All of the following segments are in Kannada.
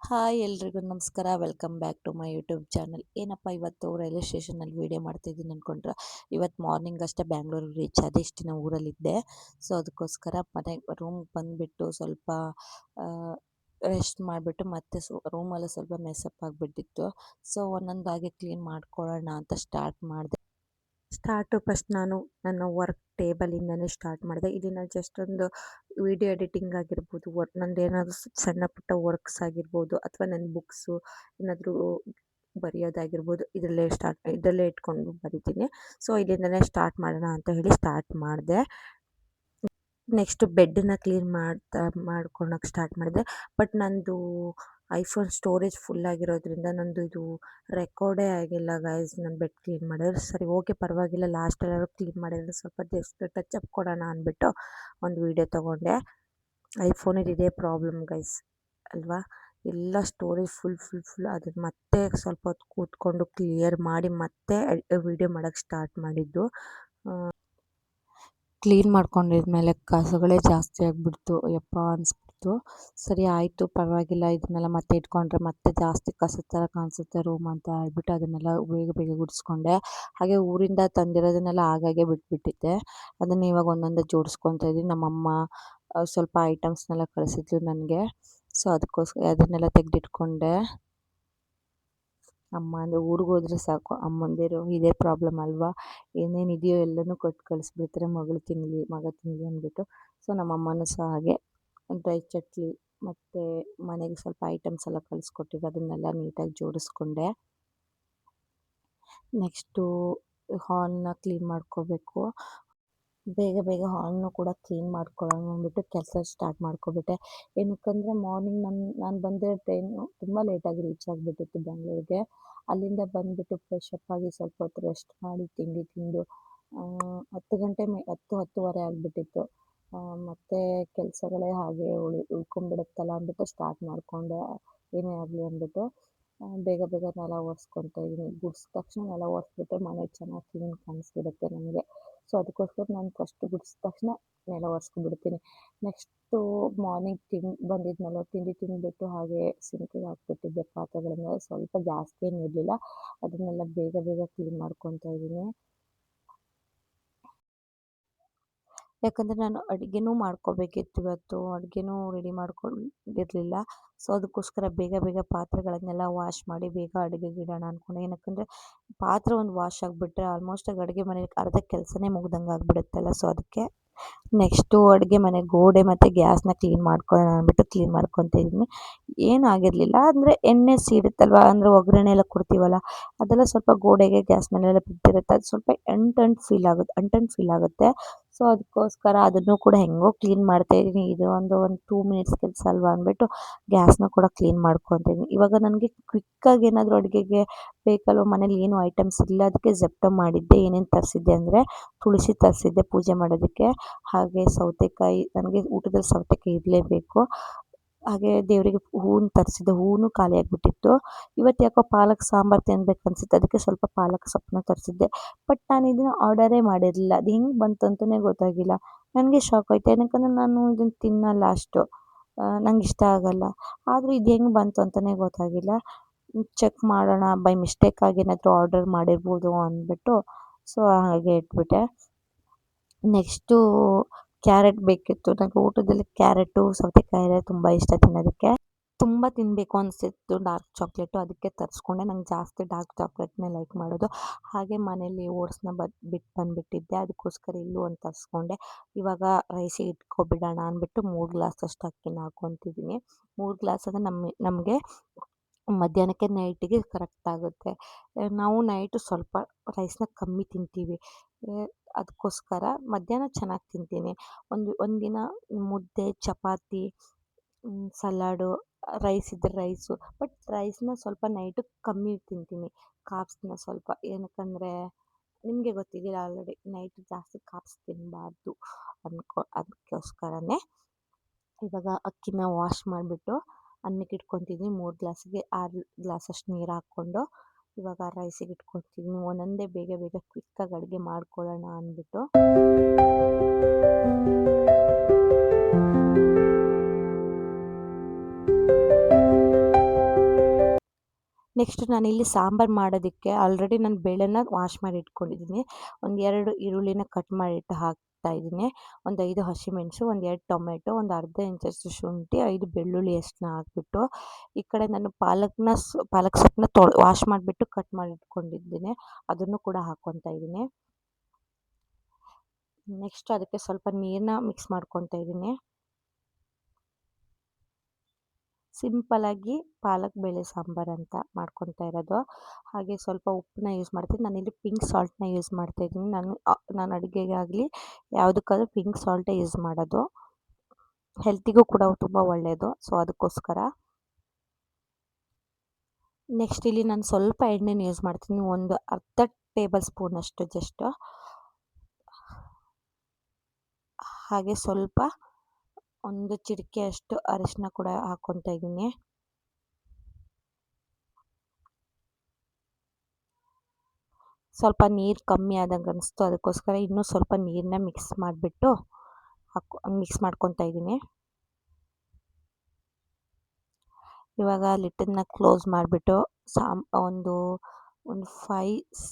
ಹಾಯ್ ಎಲ್ರಿಗೂ ನಮಸ್ಕಾರ. Welcome back to my YouTube channel. ಏನಪ್ಪ ಇವತ್ತು ರೈಲ್ವೆ ಸ್ಟೇಷನಲ್ಲಿ ವೀಡಿಯೋ ಮಾಡ್ತಾಯಿದ್ದೀನಿ ಅಂದ್ಕೊಂಡ್ರೆ, ಇವತ್ತು ಮಾರ್ನಿಂಗ್ ಅಷ್ಟೇ ಬ್ಯಾಂಗ್ಳೂರಿಗೆ ರೀಚ್ ಆದೆ. ಇಷ್ಟು ದಿನ ಊರಲ್ಲಿದ್ದೆ. ಸೊ ಅದಕ್ಕೋಸ್ಕರ ಮನೆಗೆ ರೂಮ್ಗೆ ಬಂದುಬಿಟ್ಟು ಸ್ವಲ್ಪ ರೆಸ್ಟ್ ಮಾಡಿಬಿಟ್ಟು ಮತ್ತೆ ರೂಮಲ್ಲಿ ಸ್ವಲ್ಪ ಮೆಸಪ್ ಆಗಿಬಿಟ್ಟಿತ್ತು. ಸೊ ಒಂದೊಂದಾಗಿ ಕ್ಲೀನ್ ಮಾಡ್ಕೊಳ್ಳೋಣ ಅಂತ ಸ್ಟಾರ್ಟ್ ಮಾಡಿದೆ. ಫಸ್ಟ್ ನಾನು ನನ್ನ ವರ್ಕ್ ಟೇಬಲಿಂದನೇ ಸ್ಟಾರ್ಟ್ ಮಾಡಿದೆ. ಇಲ್ಲಿ ನಾನು ಜಸ್ಟ್ ಒಂದು ವಿಡಿಯೋ ಎಡಿಟಿಂಗ್ ಆಗಿರ್ಬೋದು, ನಂದು ಏನಾದರೂ ಸಣ್ಣ ಪುಟ್ಟ ವರ್ಕ್ಸ್ ಆಗಿರ್ಬೋದು, ಅಥವಾ ನನ್ನ ಬುಕ್ಸು ಏನಾದರೂ ಬರೆಯೋದಾಗಿರ್ಬೋದು, ಇದರಲ್ಲೇ ಇಟ್ಕೊಂಡು ಬರಿತೀನಿ. ಸೊ ಇಲ್ಲಿಂದನೇ ಸ್ಟಾರ್ಟ್ ಮಾಡೋಣ ಅಂತ ಹೇಳಿ ಸ್ಟಾರ್ಟ್ ಮಾಡಿದೆ. ನೆಕ್ಸ್ಟು ಬೆಡ್ಡನ್ನ ಕ್ಲೀನ್ ಮಾಡ್ಕೊಳಕ್ಕೆ ಸ್ಟಾರ್ಟ್ ಮಾಡಿದೆ. ಬಟ್ ನಂದು ಐಫೋನ್ ಸ್ಟೋರೇಜ್ ಫುಲ್ ಆಗಿರೋದ್ರಿಂದ ನಂದು ಇದು ರೆಕಾರ್ಡೇ ಆಗಿಲ್ಲ ಗೈಸ್. ನಾನು ಬೆಡ್ ಕ್ಲೀನ್ ಮಾಡಿದ್ರೆ ಸರಿ ಓಕೆ ಪರವಾಗಿಲ್ಲ, ಲಾಸ್ಟಲ್ಲಾದ್ರೂ ಕ್ಲೀನ್ ಮಾಡಿದ್ರೆ ಸ್ವಲ್ಪ ಜಸ್ಟ್ ಟಚ್ ಅಪ್ ಕೊಡೋಣ ಅಂದ್ಬಿಟ್ಟು ಒಂದು ವೀಡಿಯೋ ತೊಗೊಂಡೆ. ಐಫೋನಿದು ಇದೇ ಪ್ರಾಬ್ಲಮ್ ಗೈಸ್ ಅಲ್ವಾ, ಎಲ್ಲ ಸ್ಟೋರೇಜ್ ಫುಲ್. ಅದನ್ನು ಮತ್ತೆ ಸ್ವಲ್ಪ ಹೊತ್ತು ಕೂತ್ಕೊಂಡು ಕ್ಲಿಯರ್ ಮಾಡಿ ಮತ್ತೆ ವೀಡಿಯೋ ಮಾಡೋಕ್ಕೆ ಸ್ಟಾರ್ಟ್ ಮಾಡಿದ್ದು. ಕ್ಲೀನ್ ಮಾಡ್ಕೊಂಡಿದ್ಮೇಲೆ ಕಸಗಳೇ ಜಾಸ್ತಿ ಆಗಿಬಿಡ್ತು. ಯಪ್ಪ ಅನಿಸ್ಬಿಡ್ತು. ಸರಿ ಆಯಿತು ಪರವಾಗಿಲ್ಲ, ಇದನ್ನೆಲ್ಲ ಮತ್ತೆ ಇಟ್ಕೊಂಡ್ರೆ ಮತ್ತೆ ಜಾಸ್ತಿ ಕಸದ ಥರ ಕಾಣಿಸುತ್ತೆ ರೂಮ್ ಅಂತ ಹೇಳ್ಬಿಟ್ಟು ಅದನ್ನೆಲ್ಲ ಬೇಗ ಗುಡಿಸ್ಕೊಂಡೆ. ಹಾಗೆ ಊರಿಂದ ತಂದಿರೋದನ್ನೆಲ್ಲ ಆಗಾಗ್ಗೆ ಬಿಟ್ಬಿಟ್ಟಿದ್ದೆ. ಅದನ್ನು ಇವಾಗ ಒಂದೊಂದೇ ಜೋಡಿಸ್ಕೊತಾ ಇದ್ದೀನಿ. ನಮ್ಮಮ್ಮ ಸ್ವಲ್ಪ ಐಟಮ್ಸ್ನೆಲ್ಲ ಕಳಿಸಿದ್ರು ನನಗೆ. ಸೊ ಅದಕ್ಕೋಸ್ಕರ ಅದನ್ನೆಲ್ಲ ತೆಗೆದಿಟ್ಕೊಂಡೆ. ಅಮ್ಮ ಅಂದರೆ ಊರಿಗೆ ಹೋದರೆ ಸಾಕು, ಅಮ್ಮಂದಿರು ಇದೇ ಪ್ರಾಬ್ಲಮ್ ಅಲ್ವಾ, ಏನೇನಿದೆಯೋ ಎಲ್ಲನೂ ಕೊಟ್ಟು ಕಳಿಸ್ಬಿಡ್ತಾರೆ ಮಗ ತಿನ್ನಲಿ ಅಂದ್ಬಿಟ್ಟು. ಸೊ ನಮ್ಮಮ್ಮನೂ ಸಹ ಹಾಗೆ ಡ್ರೈ ಚಟ್ಲಿ ಮತ್ತು ಮನೆಗೆ ಸ್ವಲ್ಪ ಐಟಮ್ಸ್ ಎಲ್ಲ ಕಳಿಸ್ಕೊಟ್ಟಿದ್ರು, ಅದನ್ನೆಲ್ಲ ನೀಟಾಗಿ ಜೋಡಿಸ್ಕೊಂಡೆ. ನೆಕ್ಸ್ಟು ಹಾಲ್ನ ಕ್ಲೀನ್ ಮಾಡ್ಕೋಬೇಕು. ಬೇಗ ಹಾಲ್ನು ಕೂಡ ಕ್ಲೀನ್ ಮಾಡ್ಕೊಳ್ಳೋಣ ಅಂದ್ಬಿಟ್ಟು ಕೆಲಸ ಸ್ಟಾರ್ಟ್ ಮಾಡ್ಕೊಬಿಟ್ಟೆ. ಏನಕ್ಕಂದರೆ ಮಾರ್ನಿಂಗ್ ನಾನು ಬಂದಿರೋ ಟ್ರೈನು ತುಂಬ ಲೇಟಾಗಿ ರೀಚ್ ಆಗಿಬಿಟ್ಟಿತ್ತು ಬೆಂಗಳೂರಿಗೆ. ಅಲ್ಲಿಂದ ಬಂದುಬಿಟ್ಟು ಫ್ರೆಶ್ ಅಪ್ ಆಗಿ ಸ್ವಲ್ಪ ಹೊತ್ತು ರೆಸ್ಟ್ ಮಾಡಿ ತಿಂಡಿ ತಿಂದು 10 ಗಂಟೆ 10-10:30 ಆಗಿಬಿಟ್ಟಿತ್ತು. ಮತ್ತು ಕೆಲಸಗಳೇ ಹಾಗೆ ಉಳ್ಕೊಂಡ್ಬಿಡುತ್ತಲ್ಲ ಅಂದ್ಬಿಟ್ಟು ಸ್ಟಾರ್ಟ್ ಮಾಡಿಕೊಂಡೆ, ಏನೇ ಆಗಲಿ ಅಂದ್ಬಿಟ್ಟು. ಬೇಗ ನೆಲ ಒರೆಸ್ಕೊತಾ ಇದ್ದೀನಿ. ಗುಡಿಸಿದ ತಕ್ಷಣ ನೆಲ ಒರೆಸ್ಬಿಟ್ರೆ ಮನೆ ಚೆನ್ನಾಗಿ ಕ್ಲೀನ್ ಕಾಣಿಸ್ಬಿಡುತ್ತೆ ನನಗೆ. ಸೊ ಅದಕ್ಕೋಸ್ಕರ ನಾನು ಫಸ್ಟ್ ಗುಡಿಸಿದ ತಕ್ಷಣ ನೆಲ ಒರೆಸ್ಕೊಂಡ್ಬಿಡ್ತೀನಿ. ನೆಕ್ಸ್ಟು ಮಾರ್ನಿಂಗ್ ಬಂದಿದ್ನಲ್ಲ, ತಿಂಡಿ ತಿಂದುಬಿಟ್ಟು ಹಾಗೆ ಸಿಂಕಿಗೆ ಹಾಕ್ಬಿಟ್ಟಿದ್ದೆ ಪಾತ್ರೆಗಳನ್ನೆಲ್ಲ. ಸ್ವಲ್ಪ ಜಾಸ್ತಿ ಏನು ಇರಲಿಲ್ಲ, ಅದನ್ನೆಲ್ಲ ಬೇಗ ಕ್ಲೀನ್ ಮಾಡ್ಕೊತಾ ಇದ್ದೀನಿ. ಯಾಕಂದರೆ ನಾನು ಅಡುಗೆನೂ ಮಾಡ್ಕೋಬೇಕಿತ್ತು ಇವತ್ತು. ಅಡುಗೆನೂ ರೆಡಿ ಮಾಡ್ಕೊಂಡಿರಲಿಲ್ಲ. ಸೊ ಅದಕ್ಕೋಸ್ಕರ ಬೇಗ ಪಾತ್ರೆಗಳನ್ನೆಲ್ಲ ವಾಶ್ ಮಾಡಿ ಬೇಗ ಅಡುಗೆಗೆ ಇಡೋಣ ಅಂದ್ಕೊಂಡೆ. ಏನಕ್ಕಂದರೆ ಪಾತ್ರೆ ಒಂದು ವಾಶ್ ಆಗಿಬಿಟ್ರೆ ಆಲ್ಮೋಸ್ಟಾಗಿ ಅಡುಗೆ ಮನೇಲಿ ಅರ್ಧ ಕೆಲಸನೇ ಮುಗ್ದಂಗೆ ಆಗಿಬಿಡುತ್ತಲ್ಲ. ಸೊ ಅದಕ್ಕೆ ನೆಕ್ಸ್ಟು ಅಡುಗೆ ಮನೆ ಗೋಡೆ ಮತ್ತು ಗ್ಯಾಸ್ನ ಕ್ಲೀನ್ ಮಾಡ್ಕೊಳ್ಳೋಣ ಅಂದ್ಬಿಟ್ಟು ಕ್ಲೀನ್ ಮಾಡ್ಕೊತಾ ಇದ್ದೀನಿ. ಏನೂ ಆಗಿರಲಿಲ್ಲ, ಅಂದರೆ ಎಣ್ಣೆ ಸೀರುತ್ತಲ್ವ, ಅಂದರೆ ಒಗ್ಗರಣೆ ಎಲ್ಲ ಕೊಡ್ತೀವಲ್ಲ, ಅದೆಲ್ಲ ಸ್ವಲ್ಪ ಗೋಡೆಗೆ ಗ್ಯಾಸ್ ಮೇಲೆಲ್ಲ ಬಿದ್ದಿರುತ್ತೆ. ಅದು ಸ್ವಲ್ಪ ಅಂಟು ಫೀಲ್ ಆಗುತ್ತೆ. ಸೊ ಅದಕ್ಕೋಸ್ಕರ ಅದನ್ನು ಕೂಡ ಹೆಂಗೋ ಕ್ಲೀನ್ ಮಾಡ್ತಾಯಿದ್ದೀನಿ. ಇದು ಒಂದು 2 ಮಿನಿಟ್ಸ್ ಕೆಲಸ ಅಲ್ವಾ ಅಂದ್ಬಿಟ್ಟು ಗ್ಯಾಸ್ನ ಕೂಡ ಕ್ಲೀನ್ ಮಾಡ್ಕೊತೀನಿ. ಇವಾಗ ನನಗೆ ಕ್ವಿಕ್ಕಾಗಿ ಏನಾದರೂ ಅಡುಗೆಗೆ ಬೇಕಲ್ವ, ಮನೇಲಿ ಏನು ಐಟಮ್ಸ್ ಇಲ್ಲ, ಅದಕ್ಕೆ ಜೆಪ್ಟೊ ಮಾಡಿದ್ದೆ. ಏನೇನು ತರಿಸಿದ್ದೆ ಅಂದರೆ ತುಳಸಿ ತರಿಸಿದ್ದೆ ಪೂಜೆ ಮಾಡೋದಕ್ಕೆ, ಹಾಗೆ ಸೌತೆಕಾಯಿ, ನನಗೆ ಊಟದಲ್ಲಿ ಸೌತೆಕಾಯಿ ಇರಲೇಬೇಕು. ಹಾಗೆ ದೇವರಿಗೆ ಹೂವನ್ನು ತರಿಸಿದ್ದೆ, ಹೂವು ಖಾಲಿ ಆಗಿಬಿಟ್ಟಿತ್ತು. ಇವತ್ತು ಯಾಕೋ ಪಾಲಕ್ ಸಾಂಬಾರು ತಿನ್ಬೇಕು ಅನಿಸುತ್ತೆ, ಅದಕ್ಕೆ ಸ್ವಲ್ಪ ಪಾಲಕ್ ಸೊಪ್ಪನ್ನ ತರಿಸಿದ್ದೆ. ಬಟ್ ನಾನು ಇದನ್ನು ಆರ್ಡರೇ ಮಾಡಿರಲಿಲ್ಲ. ಅದು ಹೆಂಗೆ ಬಂತು ಅಂತಲೇ ಗೊತ್ತಾಗಿಲ್ಲ. ನನಗೆ ಶಾಕ್ ಆಯಿತು, ಏನಕ್ಕಂದರೆ ನಾನು ಇದನ್ನು ತಿನ್ನಲ್ಲ ಅಷ್ಟು, ನಂಗೆ ಇಷ್ಟ ಆಗಲ್ಲ. ಆದರೂ ಇದು ಹೆಂಗೆ ಬಂತು ಅಂತಲೇ ಗೊತ್ತಾಗಿಲ್ಲ. ಚೆಕ್ ಮಾಡೋಣ, ಬೈ ಮಿಸ್ಟೇಕಾಗಿ ಏನಾದರೂ ಆರ್ಡರ್ ಮಾಡಿರ್ಬೋದು ಅಂದ್ಬಿಟ್ಟು ಸೊ ಹಾಗೆ ಇಟ್ಬಿಟ್ಟೆ. ನೆಕ್ಸ್ಟು ಕ್ಯಾರೆಟ್ ಬೇಕಿತ್ತು. ನನಗೆ ಊಟದಲ್ಲಿ ಕ್ಯಾರೆಟು ಸೌತೆಕಾಯಿ ಎಲ್ಲ ತುಂಬ ಇಷ್ಟ ತಿನ್ನೋದಕ್ಕೆ. ತುಂಬ ತಿನ್ನಬೇಕು ಅನಿಸಿತ್ತು ಡಾರ್ಕ್ ಚಾಕ್ಲೇಟು, ಅದಕ್ಕೆ ತರಿಸ್ಕೊಂಡೆ. ನಂಗೆ ಜಾಸ್ತಿ ಡಾರ್ಕ್ ಚಾಕ್ಲೇಟ್ನೇ ಲೈಕ್ ಮಾಡೋದು. ಹಾಗೆ ಮನೇಲಿ ಓಟ್ಸ್ನ ಬಿಟ್ಟು ಬಂದುಬಿಟ್ಟಿದ್ದೆ, ಅದಕ್ಕೋಸ್ಕರ ಇಲ್ಲೂ ಒಂದು ತರಿಸ್ಕೊಂಡೆ. ಇವಾಗ ರೈಸಿಗೆ ಇಟ್ಕೊಬಿಡೋಣ ಅಂದ್ಬಿಟ್ಟು 3 ಗ್ಲಾಸಷ್ಟು ಅಕ್ಕಿನ ಹಾಕ್ಕೊತಿದ್ದೀನಿ. 3 ಗ್ಲಾಸ್ ಅಂದರೆ ನಮಗೆ ಮಧ್ಯಾಹ್ನಕ್ಕೆ ನೈಟಿಗೆ ಕರೆಕ್ಟ್ ಆಗುತ್ತೆ. ನಾವು ನೈಟು ಸ್ವಲ್ಪ ರೈಸ್ನ ಕಮ್ಮಿ ತಿಂತೀವಿ, ಅದಕ್ಕೋಸ್ಕರ ಮಧ್ಯಾಹ್ನ ಚೆನ್ನಾಗಿ ತಿಂತೀನಿ. ಒಂದಿನ ಮುದ್ದೆ, ಚಪಾತಿ, ಸಲಾಡು, ರೈಸ್ ಇದ್ದರೆ ರೈಸು. ಬಟ್ ರೈಸ್ನ ಸ್ವಲ್ಪ ನೈಟು ಕಮ್ಮಿ ತಿಂತೀನಿ, ಕಾರ್ಬ್ಸ್ನ ಸ್ವಲ್ಪ. ಏನಕ್ಕಂದರೆ ನಿಮಗೆ ಗೊತ್ತಿದೆಯಲ್ಲ ಆಲ್ರೆಡಿ, ನೈಟ್ ಜಾಸ್ತಿ ಕಾರ್ಬ್ಸ್ ತಿನ್ನಬಾರ್ದು ಅದಕ್ಕೋಸ್ಕರನೇ. ಇವಾಗ ಅಕ್ಕಿನ ವಾಶ್ ಮಾಡಿಬಿಟ್ಟು ಅನ್ನಕ್ಕೆ ಇಟ್ಕೊತಿದ್ದೀನಿ. 3 ಗ್ಲಾಸಿಗೆ 6 ಗ್ಲಾಸಷ್ಟು ನೀರು ಹಾಕ್ಕೊಂಡು ಇವಾಗ ರೈಸಿಗೆ ಇಟ್ಕೊತಿದ್ದೀನಿ. ಒಂದೊಂದೇ ಬೇಗ ಕ್ವಿಕ್ಕಾಗಿ ಅಡುಗೆ ಮಾಡ್ಕೊಳ್ಳೋಣ ಅಂದ್ಬಿಟ್ಟು. ನೆಕ್ಸ್ಟ್ ನಾನಿಲ್ಲಿ ಸಾಂಬಾರು ಮಾಡೋದಕ್ಕೆ ಆಲ್ರೆಡಿ ನಾನು ಬೇಳೆನ ವಾಶ್ ಮಾಡಿ ಇಟ್ಕೊಂಡಿದ್ದೀನಿ. ಒಂದು 2 ಈರುಳ್ಳಿನ ಕಟ್ ಮಾಡಿಟ್ಟು ಹಾಕ್ತಾಯಿದ್ದೀನಿ. ಒಂದು 5 ಹಸಿಮೆಣಸು, ಒಂದು 2 ಟೊಮೆಟೊ, ಒಂದು ಅರ್ಧ ಇಂಚಷ್ಟು ಶುಂಠಿ, 5 ಬೆಳ್ಳುಳ್ಳಿ ಎಷ್ಟನ್ನ ಹಾಕ್ಬಿಟ್ಟು, ಈ ಕಡೆ ನಾನು ಪಾಲಕ್ ಸೊಪ್ಪನ್ನ ವಾಶ್ ಮಾಡಿಬಿಟ್ಟು ಕಟ್ ಮಾಡಿ ಇಟ್ಕೊಂಡಿದ್ದೀನಿ. ಅದನ್ನು ಕೂಡ ಹಾಕ್ಕೊತಾ ಇದ್ದೀನಿ. ನೆಕ್ಸ್ಟ್ ಅದಕ್ಕೆ ಸ್ವಲ್ಪ ನೀರನ್ನ ಮಿಕ್ಸ್ ಮಾಡ್ಕೊತಾ ಇದ್ದೀನಿ. ಸಿಂಪಲ್ಲಾಗಿ ಪಾಲಕ್ ಬೇಳೆ ಸಾಂಬಾರು ಅಂತ ಮಾಡ್ಕೊತಾ ಇರೋದು. ಹಾಗೆ ಸ್ವಲ್ಪ ಉಪ್ಪನ್ನ ಯೂಸ್ ಮಾಡ್ತೀನಿ. ನಾನಿಲ್ಲಿ ಪಿಂಕ್ ಸಾಲ್ಟ್‌ನ ಯೂಸ್ ಮಾಡ್ತಾಯಿದ್ದೀನಿ. ನಾನು ಅಡುಗೆಗಾಗಲಿ ಯಾವುದಕ್ಕಾದ್ರೂ ಪಿಂಕ್ ಸಾಲ್ಟೇ ಯೂಸ್ ಮಾಡೋದು. ಹೆಲ್ತಿಗೂ ಕೂಡ ತುಂಬ ಒಳ್ಳೆಯದು. ಸೊ ಅದಕ್ಕೋಸ್ಕರ. ನೆಕ್ಸ್ಟ್ ಇಲ್ಲಿ ನಾನು ಸ್ವಲ್ಪ ಎಣ್ಣೆನ ಯೂಸ್ ಮಾಡ್ತೀನಿ. ಒಂದು ಅರ್ಧ ಟೇಬಲ್ ಸ್ಪೂನಷ್ಟು ಜಸ್ಟ್. ಹಾಗೆ ಸ್ವಲ್ಪ ಒಂದು ಚಿಟಿಕೆಯಷ್ಟು ಅರಿಶಿನ ಕೂಡ ಹಾಕ್ಕೊತಾ ಇದ್ದೀನಿ. ಸ್ವಲ್ಪ ನೀರು ಕಮ್ಮಿ ಆದಂಗೆ ಅನಿಸ್ತು, ಅದಕ್ಕೋಸ್ಕರ ಇನ್ನೂ ಸ್ವಲ್ಪ ನೀರನ್ನ ಮಿಕ್ಸ್ ಮಾಡ್ಕೊತಾ ಇದ್ದೀನಿ. ಇವಾಗ ಲಿಡ್ಡನ್ನ ಕ್ಲೋಸ್ ಮಾಡಿಬಿಟ್ಟು ಒಂದು 5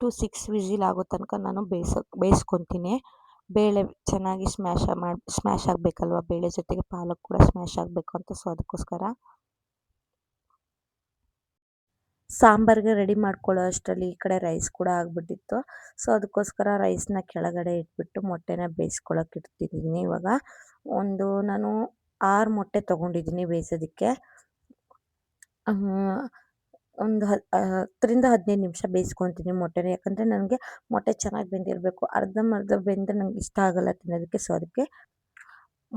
to 6 ವಿಸಿಲ್ ಆಗೋ ತನಕ ನಾನು ಬೇಯಿಸ್ಕೊತೀನಿ. ಬೇಳೆ ಚೆನ್ನಾಗಿ ಸ್ಮ್ಯಾಶ್ ಆಗಬೇಕಲ್ವ, ಬೇಳೆ ಜೊತೆಗೆ ಪಾಲಕ್ ಕೂಡ ಸ್ಮ್ಯಾಶ್ ಆಗಬೇಕು ಅಂತ. ಸೊ ಅದಕ್ಕೋಸ್ಕರ ಸಾಂಬಾರಿಗೆ ರೆಡಿ ಮಾಡ್ಕೊಳ್ಳೋ ಅಷ್ಟರಲ್ಲಿ ಈ ಕಡೆ ರೈಸ್ ಕೂಡ ಆಗಿಬಿಟ್ಟಿತ್ತು. ಸೊ ಅದಕ್ಕೋಸ್ಕರ ರೈಸ್ನ ಕೆಳಗಡೆ ಇಟ್ಬಿಟ್ಟು ಮೊಟ್ಟೆನ ಬೇಯಿಸ್ಕೊಳ್ಳೋಕೆ ಇಡ್ತಿದ್ದೀನಿ. ಇವಾಗ ನಾನು 6 ಮೊಟ್ಟೆ ತೊಗೊಂಡಿದ್ದೀನಿ ಬೇಯಿಸೋದಕ್ಕೆ. ಒಂದು 10ರಿಂದ 15 ನಿಮಿಷ ಬೇಯಿಸ್ಕೊತೀನಿ ಮೊಟ್ಟೆನ. ಯಾಕಂದರೆ ನನಗೆ ಮೊಟ್ಟೆ ಚೆನ್ನಾಗಿ ಬೆಂದಿರಬೇಕು. ಅರ್ಧಂಬರ್ಧ ಬೆಂದರೆ ನಂಗೆ ಇಷ್ಟ ಆಗೋಲ್ಲ ತಿನ್ನೋದಕ್ಕೆ. ಸೊ ಅದಕ್ಕೆ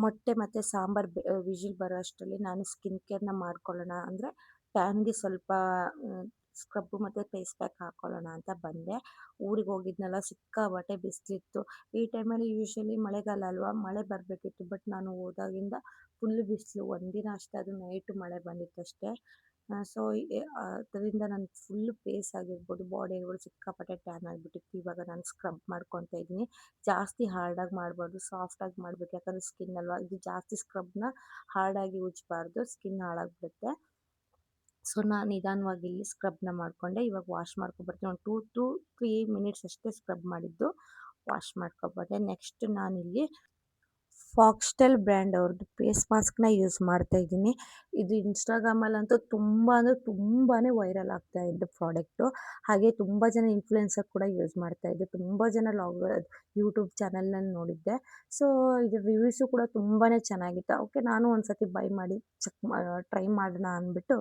ಮೊಟ್ಟೆ ಮತ್ತು ಸಾಂಬಾರು ವಿಸಿಲ್ ಬರೋ ಅಷ್ಟರಲ್ಲಿ ನಾನು ಸ್ಕಿನ್ ಕೇರ್ನ ಮಾಡ್ಕೊಳ್ಳೋಣ, ಅಂದರೆ ಟ್ಯಾನ್ಗೆ ಸ್ವಲ್ಪ ಸ್ಕ್ರಬ್ಬು ಮತ್ತು ಫೇಸ್ ಪ್ಯಾಕ್ ಹಾಕ್ಕೊಳ್ಳೋಣ ಅಂತ ಬಂದೆ. ಊರಿಗೆ ಹೋಗಿದ್ನಲ್ಲ, ಸಿಕ್ಕಾಪಟ್ಟೆ ಬಿಸಿಲಿತ್ತು. ಈ ಟೈಮಲ್ಲಿ ಯೂಶ್ವಲಿ ಮಳೆಗಾಲ ಅಲ್ವಾ, ಮಳೆ ಬರಬೇಕಿತ್ತು. ಬಟ್ ನಾನು ಹೋದಾಗಿಂದ ಫುಲ್ಲು ಬಿಸಿಲು. ಒಂದಿನ ಅಷ್ಟೇ, ಅದು ನೈಟು ಮಳೆ ಬಂದಿತ್ತಷ್ಟೇ. ಸೊ ಅದರಿಂದ ನನ್ನ ಫುಲ್ಲು ಫೇಸ್ ಆಗಿರ್ಬೋದು, ಬಾಡಿ ಆಗಿರ್ಬೋದು ಸಿಕ್ಕಾಪಟ್ಟೆ ಟ್ಯಾನ್ ಆಗಿಬಿಟ್ಟಿತ್ತು. ಇವಾಗ ನಾನು ಸ್ಕ್ರಬ್ ಮಾಡ್ಕೊತಾ ಇದ್ದೀನಿ. ಜಾಸ್ತಿ ಹಾರ್ಡಾಗಿ ಮಾಡಬಾರ್ದು, ಸಾಫ್ಟಾಗಿ ಮಾಡಬೇಕು. ಯಾಕಂದರೆ ಸ್ಕಿನ್ ಅಲ್ವಾ, ಇದು ಜಾಸ್ತಿ ಸ್ಕ್ರಬ್ನ ಹಾರ್ಡಾಗಿ ಉಜ್ಜಬಾರ್ದು, ಸ್ಕಿನ್ ಹಾಳಾಗ್ಬಿಡುತ್ತೆ. ಸೊ ನಾನು ನಿಧಾನವಾಗಿ ಇಲ್ಲಿ ಸ್ಕ್ರಬ್ನ ಮಾಡಿಕೊಂಡೆ. ಇವಾಗ ವಾಶ್ ಮಾಡ್ಕೊಬರ್ತೀನಿ. ಒಂದು 2 to 3 ಮಿನಿಟ್ಸ್ ಅಷ್ಟೇ ಸ್ಕ್ರಬ್ ಮಾಡಿದ್ದು ವಾಶ್ ಮಾಡ್ಕೊಬಂದೆ. ನೆಕ್ಸ್ಟ್ ನಾನಿಲ್ಲಿ ಫಾಕ್ಸ್ಟೆಲ್ ಬ್ರ್ಯಾಂಡ್ ಅವ್ರದ್ದು ಫೇಸ್ ಮಾಸ್ಕ್ನ ಯೂಸ್ ಮಾಡ್ತಾಯಿದ್ದೀನಿ. ಇದು ಇನ್ಸ್ಟಾಗ್ರಾಮಲ್ಲಂತೂ ತುಂಬ ಅಂದರೆ ತುಂಬಾ ವೈರಲ್ ಆಗ್ತಾ ಇದ್ದು ಪ್ರಾಡಕ್ಟು. ಹಾಗೆ ತುಂಬ ಜನ ಇನ್ಫ್ಲುಯೆನ್ಸರ್ ಕೂಡ ಯೂಸ್ ಮಾಡ್ತಾಯಿದ್ದೆ. ತುಂಬ ಜನ ಯೂಟ್ಯೂಬ್ ಚಾನಲ್ನಲ್ಲಿ ನೋಡಿದ್ದೆ. ಸೊ ಇದ್ರ ರಿವ್ಯೂಸು ಕೂಡ ತುಂಬಾ ಚೆನ್ನಾಗಿತ್ತು. ಓಕೆ, ನಾನು ಒಂದು ಸತಿ ಬೈ ಮಾಡಿ ಟ್ರೈ ಮಾಡೋಣ ಅಂದ್ಬಿಟ್ಟು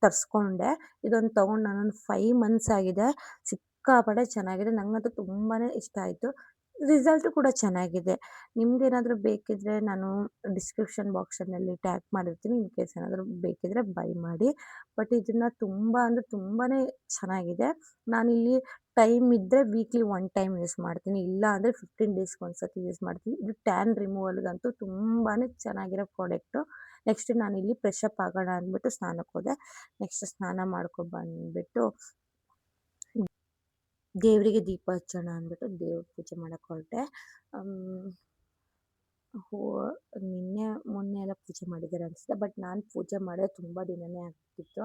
ತರಿಸ್ಕೊಂಡೆ. ಇದೊಂದು ತೊಗೊಂಡು ನಾನೊಂದು 5 ಮಂತ್ಸ್ ಆಗಿದೆ. ಸಿಕ್ಕಾಪಟ್ಟೆ ಚೆನ್ನಾಗಿದೆ. ನನಗಂತೂ ತುಂಬಾ ಇಷ್ಟ ಆಯಿತು. ರಿಸಲ್ಟು ಕೂಡ ಚೆನ್ನಾಗಿದೆ. ನಿಮ್ಗೇನಾದರೂ ಬೇಕಿದ್ದರೆ ನಾನು ಡಿಸ್ಕ್ರಿಪ್ಷನ್ ಬಾಕ್ಸಲ್ಲಿ ಟ್ಯಾಗ್ ಮಾಡಿರ್ತೀನಿ. ಇನ್ ಕೇಸ್ ಏನಾದರೂ ಬೇಕಿದ್ದರೆ ಬೈ ಮಾಡಿ. ಬಟ್ ಇದನ್ನು ತುಂಬ ಅಂದರೆ ತುಂಬಾ ಚೆನ್ನಾಗಿದೆ. ನಾನಿಲ್ಲಿ ಟೈಮ್ ಇದ್ದರೆ ವೀಕ್ಲಿ 1 ಟೈಮ್ ಯೂಸ್ ಮಾಡ್ತೀನಿ. ಇಲ್ಲ ಅಂದರೆ 15 ಡೇಸ್ಗೆ ಒಂದು ಸತಿ ಯೂಸ್ ಮಾಡ್ತೀನಿ. ಇದು ಟ್ಯಾನ್ ರಿಮೂವಲ್ಗಂತೂ ತುಂಬಾ ಚೆನ್ನಾಗಿರೋ ಪ್ರಾಡಕ್ಟು. ನೆಕ್ಸ್ಟ್ ನಾನಿಲ್ಲಿ ಫ್ರೆಶ್ ಅಪ್ ಆಗೋಣ ಅಂದ್ಬಿಟ್ಟು ಸ್ನಾನಕ್ಕೆ ಹೋದೆ. ನೆಕ್ಸ್ಟ್ ಸ್ನಾನ ಮಾಡ್ಕೊಬಂದ್ಬಿಟ್ಟು ದೇವರಿಗೆ ದೀಪ ಹಚ್ಚೋಣ ಅಂದ್ಬಿಟ್ಟು ದೇವ್ರ ಪೂಜೆ ಮಾಡಕ್ಕೆ ಹೊರಟೆ. ನಿನ್ನೆ ಮೊನ್ನೆ ಎಲ್ಲ ಪೂಜೆ ಮಾಡಿದ್ದಾರೆ ಅನಿಸುತ್ತೆ. ಬಟ್ ನಾನು ಪೂಜೆ ಮಾಡೋದು ತುಂಬ ದಿನವೇ ಆಗ್ತಿತ್ತು.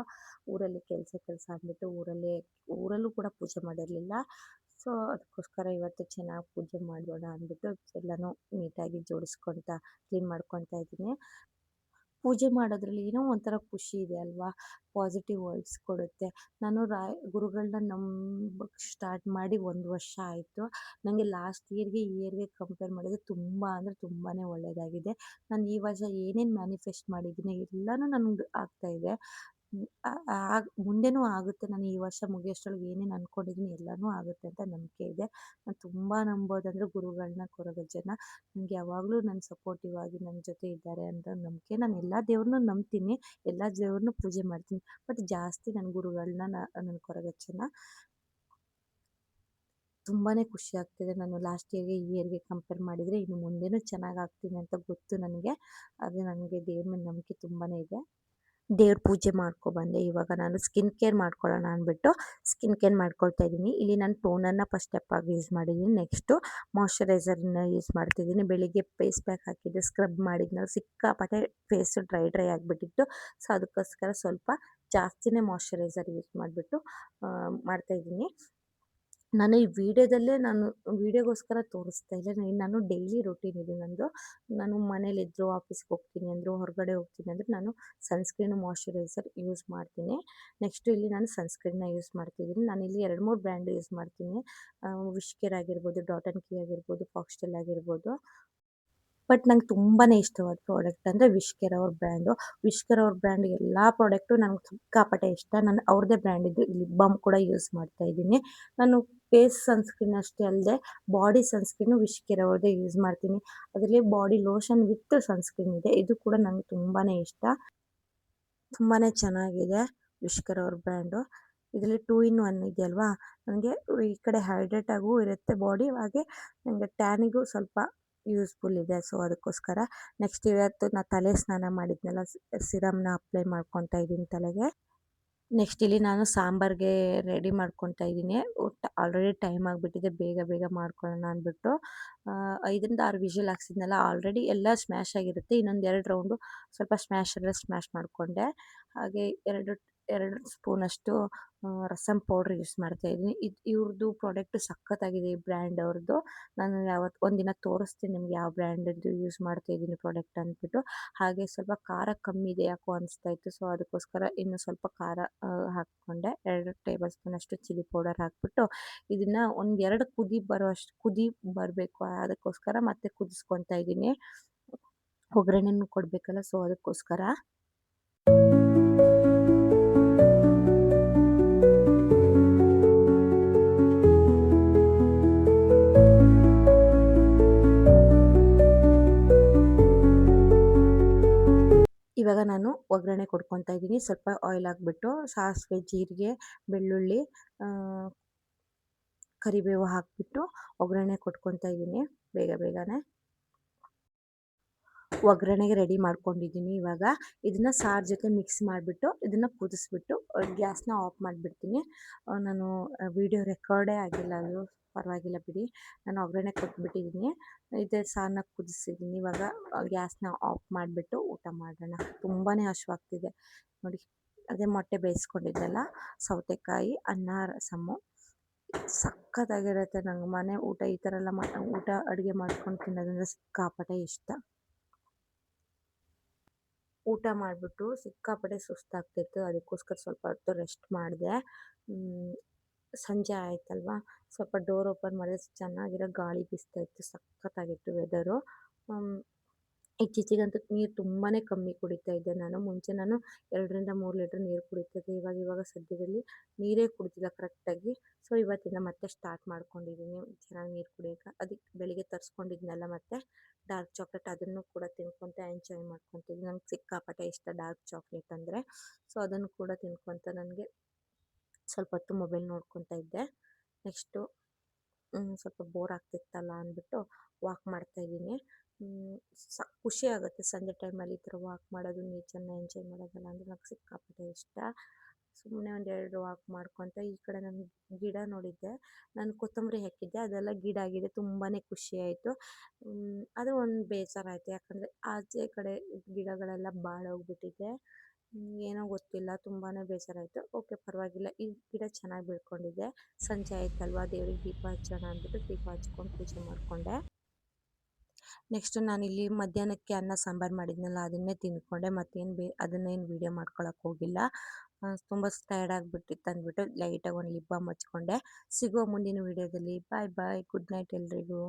ಊರಲ್ಲಿ ಕೆಲಸ ಅಂದ್ಬಿಟ್ಟು ಊರಲ್ಲೂ ಕೂಡ ಪೂಜೆ ಮಾಡಿರಲಿಲ್ಲ. ಸೊ ಅದಕ್ಕೋಸ್ಕರ ಇವತ್ತು ಚೆನ್ನಾಗಿ ಪೂಜೆ ಮಾಡೋಣ ಅಂದ್ಬಿಟ್ಟು ಎಲ್ಲನೂ ನೀಟಾಗಿ ಜೋಡಿಸ್ಕೊತಾ ಕ್ಲೀನ್ ಮಾಡ್ಕೊತಾ ಇದ್ದೀನಿ. ಪೂಜೆ ಮಾಡೋದ್ರಲ್ಲಿ ಏನೋ ಒಂಥರ ಖುಷಿ ಇದೆ ಅಲ್ವಾ, ಪಾಸಿಟಿವ್ ವೈಬ್ಸ್ ಕೊಡುತ್ತೆ. ನಾನು ಗುರುಗಳನ್ನ ನಂಬಕ್ಕೆ ಸ್ಟಾರ್ಟ್ ಮಾಡಿ 1 ವರ್ಷ ಆಯಿತು. ನನಗೆ ಲಾಸ್ಟ್ ಇಯರ್ಗೆ ಈ ಇಯರ್ಗೆ ಕಂಪೇರ್ ಮಾಡಿದ್ರೆ ತುಂಬ ಅಂದರೆ ತುಂಬಾ ಒಳ್ಳೆಯದಾಗಿದೆ. ನಾನು ಈ ವರ್ಷ ಏನೇನು ಮ್ಯಾನಿಫೆಸ್ಟ್ ಮಾಡಿದ್ದೀನಿ ಎಲ್ಲನೂ ನನಗೆ ಆಗ್ತಾಯಿದೆ. ಮುಂದೆನೂ ಆಗುತ್ತೆ. ನಾನು ಈ ವರ್ಷ ಮುಗಿಯೋಷ್ಟರೊಳಗೆ ಏನೇನು ಅಂದ್ಕೊಂಡಿದ್ದೀನಿ ಎಲ್ಲನೂ ಆಗುತ್ತೆ ಅಂತ ನಂಬಿಕೆ ಇದೆ. ನಾನು ತುಂಬ ನಂಬೋದಂದರೆ ಗುರುಗಳನ್ನ, ಕೊರಗಜ್ಜನ. ನನಗೆ ಯಾವಾಗಲೂ ನನ್ನ ಸಪೋರ್ಟಿವ್ ಆಗಿ ನನ್ನ ಜೊತೆ ಇದ್ದಾರೆ ಅಂತ ನಂಬಿಕೆ. ನಾನು ಎಲ್ಲ ದೇವ್ರನ್ನೂ ನಂಬ್ತೀನಿ, ಎಲ್ಲ ದೇವ್ರನ್ನೂ ಪೂಜೆ ಮಾಡ್ತೀನಿ. ಬಟ್ ಜಾಸ್ತಿ ನನ್ನ ಗುರುಗಳನ್ನ, ನನ್ನ ಕೊರಗಜ್ಜನ. ತುಂಬಾ ಖುಷಿ ಆಗ್ತಿದೆ. ನಾನು ಲಾಸ್ಟ್ ಇಯರ್ಗೆ ಈ ಇಯರ್ಗೆ ಕಂಪೇರ್ ಮಾಡಿದರೆ ಇನ್ನು ಮುಂದೆನೂ ಚೆನ್ನಾಗಿ ಆಗ್ತೀನಿ ಅಂತ ಗೊತ್ತು ನನಗೆ. ಅದು ನನಗೆ ದೇವ್ರ ಮೇಲೆ ನಂಬಿಕೆ ತುಂಬಾ ಇದೆ. ದೇವ್ರ ಪೂಜೆ ಮಾಡ್ಕೊಬಂದೆ. ಇವಾಗ ನಾನು ಸ್ಕಿನ್ ಕೇರ್ ಮಾಡ್ಕೊಳ್ಳೋಣ ಅಂದ್ಬಿಟ್ಟು ಸ್ಕಿನ್ ಕೇರ್ ಮಾಡ್ಕೊಳ್ತಾ ಇದ್ದೀನಿ. ಇಲ್ಲಿ ನಾನು ಟೋನರ್ನ ಫಸ್ಟ್ ಸ್ಟೆಪ್ ಆಗಿ ಯೂಸ್ ಮಾಡಿದ್ದೀನಿ. ನೆಕ್ಸ್ಟು ಮಾಯ್ಶ್ಚರೈಸರ್ನ ಯೂಸ್ ಮಾಡ್ತಿದ್ದೀನಿ. ಬೆಳಿಗ್ಗೆ ಫೇಸ್ ಪ್ಯಾಕ್ ಹಾಕಿದ್ದೆ, ಸ್ಕ್ರಬ್ ಮಾಡಿದ್ನಲ್ಲ, ಸಿಕ್ಕಾಪಟ್ಟೆ ಫೇಸು ಡ್ರೈ ಆಗಿಬಿಟ್ಟಿತ್ತು. ಸೊ ಅದಕ್ಕೋಸ್ಕರ ಸ್ವಲ್ಪ ಜಾಸ್ತಿನೇ ಮಾಯ್ಶ್ಚರೈಸರ್ ಯೂಸ್ ಮಾಡಿಬಿಟ್ಟು ಮಾಡ್ತಾಯಿದ್ದೀನಿ. ನಾನು ಈ ವಿಡಿಯೋಗೋಸ್ಕರ ತೋರಿಸ್ತಾ ಇಲ್ಲ. ನಾನು ಡೈಲಿ ರೂಟೀನ್ ಇದು ನಂದು. ನಾನು ಮನೇಲಿದ್ದರೂ, ಆಫೀಸ್ಗೆ ಹೋಗ್ತೀನಿ ಅಂದರೂ, ಹೊರಗಡೆ ಹೋಗ್ತೀನಿ ಅಂದರೆ ನಾನು ಸನ್ಸ್ಕ್ರೀನು, ಮಾಯ್ಶ್ಚರೈಸರ್ ಯೂಸ್ ಮಾಡ್ತೀನಿ. ನೆಕ್ಸ್ಟು ಇಲ್ಲಿ ನಾನು ಸನ್ಸ್ಕ್ರೀನ್ನ ಯೂಸ್ ಮಾಡ್ತಿದ್ದೀನಿ. ನಾನಿಲ್ಲಿ 2-3 ಬ್ರ್ಯಾಂಡ್ ಯೂಸ್ ಮಾಡ್ತೀನಿ. ವಿಶ್ ಕೇರ್ ಆಗಿರ್ಬೋದು, ಡಾಟ್ ಆ್ಯಂಡ್ ಕೀ ಆಗಿರ್ಬೋದು, ಫಾಕ್ಸ್ಟೆಲ್ ಆಗಿರ್ಬೋದು. ಬಟ್ ನಂಗೆ ತುಂಬಾ ಇಷ್ಟವಾದ ಪ್ರಾಡಕ್ಟ್ ಅಂದರೆ ವಿಶ್ ಕೇರ್ ಅವ್ರ ಬ್ರ್ಯಾಂಡು. ವಿಶ್ ಕೇರ್ ಅವ್ರ ಬ್ರ್ಯಾಂಡ್ ಎಲ್ಲ ಪ್ರಾಡಕ್ಟು ನಂಗೆ ಸಿಕ್ಕಾಪಟ್ಟೆ ಇಷ್ಟ. ನಾನು ಅವ್ರದ್ದೇ ಬ್ರ್ಯಾಂಡಿದ್ದು ಲಿಪ್ ಬಾಮ್ ಕೂಡ ಯೂಸ್ ಮಾಡ್ತಾ ಇದ್ದೀನಿ. ನಾನು ಫೇಸ್ ಸನ್ಸ್ಕ್ರೀನ್ ಅಷ್ಟೇ ಅಲ್ಲದೆ ಬಾಡಿ ಸನ್ಸ್ಕ್ರೀನು ವಿಶ್ ಕೇರ್ ಅವ್ರದ್ದೇ ಯೂಸ್ ಮಾಡ್ತೀನಿ. ಅದರಲ್ಲಿ ಬಾಡಿ ಲೋಷನ್ ವಿತ್ ಸನ್ಸ್ಕ್ರೀನ್ ಇದೆ. ಇದು ಕೂಡ ನಂಗೆ ತುಂಬಾ ಇಷ್ಟ. ತುಂಬಾ ಚೆನ್ನಾಗಿದೆ ವಿಶ್ ಕೇರ್ ಅವ್ರ ಬ್ರ್ಯಾಂಡು. ಇದರಲ್ಲಿ 2 ಇನ್ 1 ಇದೆಯಲ್ವಾ, ನನಗೆ ಈ ಕಡೆ ಹೈಡ್ರೇಟ್ ಆಗೂ ಇರುತ್ತೆ ಬಾಡಿ, ಹಾಗೆ ನನಗೆ ಟ್ಯಾನಿಗೂ ಸ್ವಲ್ಪ ಯೂಸ್ಫುಲ್ ಇದೆ. ಸೊ ಅದಕ್ಕೋಸ್ಕರ ನೆಕ್ಸ್ಟ್ ಇವತ್ತು ನಾನು ತಲೆ ಸ್ನಾನ ಮಾಡಿದ್ನಲ್ಲ, ಸಿರಮ್ನ ಅಪ್ಲೈ ಮಾಡ್ಕೊತಾ ಇದ್ದೀನಿ ತಲೆಗೆ. ನೆಕ್ಸ್ಟ್ ಇಲ್ಲಿ ನಾನು ಸಾಂಬಾರ್ಗೆ ರೆಡಿ ಮಾಡ್ಕೊತಾ ಇದ್ದೀನಿ. ಆಲ್ರೆಡಿ ಟೈಮ್ ಆಗಿಬಿಟ್ಟಿದೆ, ಬೇಗ ಬೇಗ ಮಾಡ್ಕೊಳ್ಳೋಣ ಅಂದ್ಬಿಟ್ಟು 5ರಿಂದ 6 ವಿಷಲ್ ಹಾಕ್ಸಿದ್ನಲ್ಲ, ಆಲ್ರೆಡಿ ಎಲ್ಲ ಸ್ಮ್ಯಾಶ್ ಆಗಿರುತ್ತೆ. ಇನ್ನೊಂದು 2 ರೌಂಡು ಸ್ವಲ್ಪ ಸ್ಮ್ಯಾಶ್ ಮಾಡಿಕೊಂಡೆ. ಹಾಗೆ 2 ಸ್ಪೂನಷ್ಟು ರಸಮ್ ಪೌಡ್ರ್ ಯೂಸ್ ಮಾಡ್ತಾಯಿದ್ದೀನಿ. ಇವ್ರದ್ದು ಪ್ರಾಡಕ್ಟ್ ಸಖತ್ತಾಗಿದೆ, ಈ ಬ್ರ್ಯಾಂಡ್ ಅವ್ರದ್ದು. ನಾನು ಒಂದಿನ ತೋರಿಸ್ತೀನಿ ನಿಮ್ಗೆ ಯಾವ ಬ್ರ್ಯಾಂಡದ್ದು ಯೂಸ್ ಮಾಡ್ತಾಯಿದ್ದೀನಿ ಪ್ರಾಡಕ್ಟ್ ಅಂದ್ಬಿಟ್ಟು. ಹಾಗೆ ಸ್ವಲ್ಪ ಖಾರ ಕಮ್ಮಿ ಇದೆ ಯಾಕೋ ಅನಿಸ್ತಾ ಇತ್ತು. ಸೊ ಅದಕ್ಕೋಸ್ಕರ ಇನ್ನು ಸ್ವಲ್ಪ ಖಾರ ಹಾಕ್ಕೊಂಡೆ. 2 ಟೇಬಲ್ ಸ್ಪೂನಷ್ಟು ಚಿಲ್ಲಿ ಪೌಡರ್ ಹಾಕ್ಬಿಟ್ಟು ಇದನ್ನು ಒಂದು 2 ಕುದಿ ಬರಬೇಕು. ಅದಕ್ಕೋಸ್ಕರ ಮತ್ತೆ ಕುದಿಸ್ಕೊತಾ ಇದ್ದೀನಿ. ಒಗ್ಗರಣೆನೂ ಕೊಡಬೇಕಲ್ಲ, ಸೊ ಅದಕ್ಕೋಸ್ಕರ. ಇವಾಗ ನಾನು ಒಗ್ಗರಣೆ ಕೊಡ್ಕೊತಾ ಇದ್ದೀನಿ. ಸ್ವಲ್ಪ ಆಯಿಲ್ ಹಾಕ್ಬಿಟ್ಟು ಸಾಸಿವೆ, ಜೀರಿಗೆ, ಬೆಳ್ಳುಳ್ಳಿ, ಕರಿಬೇವು ಹಾಕಿಬಿಟ್ಟು ಒಗ್ಗರಣೆ ಕೊಟ್ಕೊತಾ ಇದ್ದೀನಿ ಬೇಗನೆ. ಒಗ್ಗರಣೆಗೆ ರೆಡಿ ಮಾಡ್ಕೊಂಡಿದ್ದೀನಿ. ಇವಾಗ ಇದನ್ನು ಸಾರು ಜೊತೆ ಮಿಕ್ಸ್ ಮಾಡಿಬಿಟ್ಟು ಇದನ್ನು ಕುದಿಸ್ಬಿಟ್ಟು ಗ್ಯಾಸ್ನ ಆಫ್ ಮಾಡಿಬಿಡ್ತೀನಿ. ನಾನು ವಿಡಿಯೋ ರೆಕಾರ್ಡೇ ಆಗಿಲ್ಲ, ಅದು ಪರವಾಗಿಲ್ಲ ಬಿಡಿ. ನಾನು ಒಗ್ಗರಣೆ ಕೊಟ್ಬಿಟ್ಟಿದ್ದೀನಿ. ಇದೇ ಸಾರನ್ನ ಕುದಿಸಿದ್ದೀನಿ. ಇವಾಗ ಗ್ಯಾಸ್ನ ಆಫ್ ಮಾಡಿಬಿಟ್ಟು ಊಟ ಮಾಡೋಣ. ತುಂಬಾ ಹಶ್ವಾಗ್ತಿದೆ ನೋಡಿ. ಅದೇ ಮೊಟ್ಟೆ ಬೇಯಿಸ್ಕೊಂಡಿದ್ದೆಲ್ಲ, ಸೌತೆಕಾಯಿ, ಅನ್ನ, ರಸಮ್ಮು ಸಖತ್ತಾಗಿರುತ್ತೆ. ನಂಗೆ ಮನೆ ಊಟ ಈ ಥರ ಎಲ್ಲ ಅಡುಗೆ ಮಾಡ್ಕೊಂಡು ತಿನ್ನೋದಂದರೆ ಸಿಕ್ಕಾಪಟ್ಟೆ ಇಷ್ಟ. ಊಟ ಮಾಡಿಬಿಟ್ಟು ಸಿಕ್ಕಾಪಟ್ಟೆ ಸುಸ್ತಾಗ್ತಿತ್ತು. ಅದಕ್ಕೋಸ್ಕರ ಸ್ವಲ್ಪ ಹೊತ್ತು ರೆಸ್ಟ್ ಮಾಡಿದೆ. ಸಂಜೆ ಆಯ್ತಲ್ವಾ, ಸ್ವಲ್ಪ ಡೋರ್ ಓಪನ್ ಮಾಡಿದ್ರೆ ಚೆನ್ನಾಗಿರೋ ಗಾಳಿ ಬೀಸ್ತಾ ಇತ್ತು. ಸಖತ್ತಾಗಿತ್ತು ವೆದರು. ಇತ್ತೀಚೆಗಂತೂ ನೀರು ತುಂಬಾ ಕಮ್ಮಿ ಕುಡಿತಾ ಇದ್ದೆ ನಾನು. ಮುಂಚೆ ನಾನು 2ರಿಂದ 3 ಲೀಟ್ರ್ ನೀರು ಕುಡಿತಿದ್ದೆ. ಇವಾಗ ಸದ್ಯದಲ್ಲಿ ನೀರೇ ಕುಡಿತಿಲ್ಲ ಕರೆಕ್ಟಾಗಿ. ಸೊ ಇವತ್ತಿಂದ ಮತ್ತೆ ಸ್ಟಾರ್ಟ್ ಮಾಡ್ಕೊಂಡಿದ್ದೀನಿ ಚೆನ್ನಾಗಿ ನೀರು ಕುಡಿಯೋಕೆ. ಅದಕ್ಕೆ ಬೆಳಿಗ್ಗೆ ತರಿಸ್ಕೊಂಡಿದ್ನಲ್ಲ ಮತ್ತೆ ಡಾರ್ಕ್ ಚಾಕ್ಲೇಟ್, ಅದನ್ನು ಕೂಡ ತಿನ್ಕೊತ ಎಂಜಾಯ್ ಮಾಡ್ಕೊತಿದ್ದೀನಿ. ನಂಗೆ ಸಿಕ್ಕಾಪಟ್ಟೆ ಇಷ್ಟ ಡಾರ್ಕ್ ಚಾಕ್ಲೇಟ್ ಅಂದರೆ. ಸೊ ಅದನ್ನು ಕೂಡ ತಿನ್ಕೊತ ನನಗೆ ಸ್ವಲ್ಪ ಹೊತ್ತು ಮೊಬೈಲ್ ನೋಡ್ಕೊತಾ ಇದ್ದೆ. ನೆಕ್ಸ್ಟು ಸ್ವಲ್ಪ ಬೋರ್ ಆಗ್ತಿತ್ತಲ್ಲ ಅಂದ್ಬಿಟ್ಟು ವಾಕ್ ಮಾಡ್ತಾಯಿದ್ದೀನಿ. ಖುಷಿ ಆಗುತ್ತೆ ಸಂಜೆ ಟೈಮಲ್ಲಿ ಈ ಥರ ವಾಕ್ ಮಾಡೋದು, ನೇಚರ್ನ ಎಂಜಾಯ್ ಮಾಡೋದಲ್ಲ ಅಂದರೆ ನಂಗೆ ಸಿಕ್ಕಾಪಟ್ಟೆ ಇಷ್ಟ. ಸುಮ್ಮನೆ 1-2 ವಾಕ್ ಮಾಡ್ಕೊತ ಈ ಕಡೆ ನಾನು ಗಿಡ ನೋಡಿದ್ದೆ. ನಾನು ಕೊತ್ತಂಬರಿ ಹಾಕಿದ್ದೆ, ಅದೆಲ್ಲ ಗಿಡ ಆಗಿದೆ. ತುಂಬಾ ಖುಷಿ ಆಯಿತು. ಅದು ಒಂದು ಬೇಜಾರಾಯಿತು, ಯಾಕಂದರೆ ಆಚೆ ಕಡೆ ಗಿಡಗಳೆಲ್ಲ ಬಾಡೋಗ್ಬಿಟ್ಟಿದೆ. ಏನೋ ಗೊತ್ತಿಲ್ಲ, ತುಂಬಾ ಬೇಜಾರಾಯಿತು. ಓಕೆ, ಪರವಾಗಿಲ್ಲ, ಈ ಗಿಡ ಚೆನ್ನಾಗಿ ಬೆಳ್ಕೊಂಡಿದೆ. ಸಂಜೆ ಆಯ್ತಲ್ವಾ, ದೇವ್ರಿಗೆ ದೀಪ ಹಚ್ಚೋಣ ಅಂದ್ಬಿಟ್ಟು ದೀಪ ಹಚ್ಕೊಂಡು ಪೂಜೆ ಮಾಡಿಕೊಂಡೆ. ನೆಕ್ಸ್ಟ್ ನಾನಿಲ್ಲಿ ಮಧ್ಯಾಹ್ನಕ್ಕೆ ಅನ್ನ ಸಾಂಬಾರು ಮಾಡಿದ್ನಲ್ಲ, ಅದನ್ನೇ ತಿಂದ್ಕೊಂಡೆ. ಅದನ್ನೇನು ವೀಡಿಯೋ ಮಾಡ್ಕೊಳಕ್ಕೆ ಹೋಗಿಲ್ಲ. ತುಂಬ ಟಯರ್ಡ್ ಆಗಿಬಿಟ್ಟಿತ್ತು ಅಂದ್ಬಿಟ್ಟು ಲೈಟಾಗಿ ಒಂದು ಲಿಪ್ ಬಾಮ್ ಹಚ್ಕೊಂಡೆ. ಸಿಗುವ ಮುಂದಿನ ವೀಡಿಯೋದಲ್ಲಿ. ಬಾಯ್ ಬಾಯ್, ಗುಡ್ ನೈಟ್ ಎಲ್ರಿಗೂ.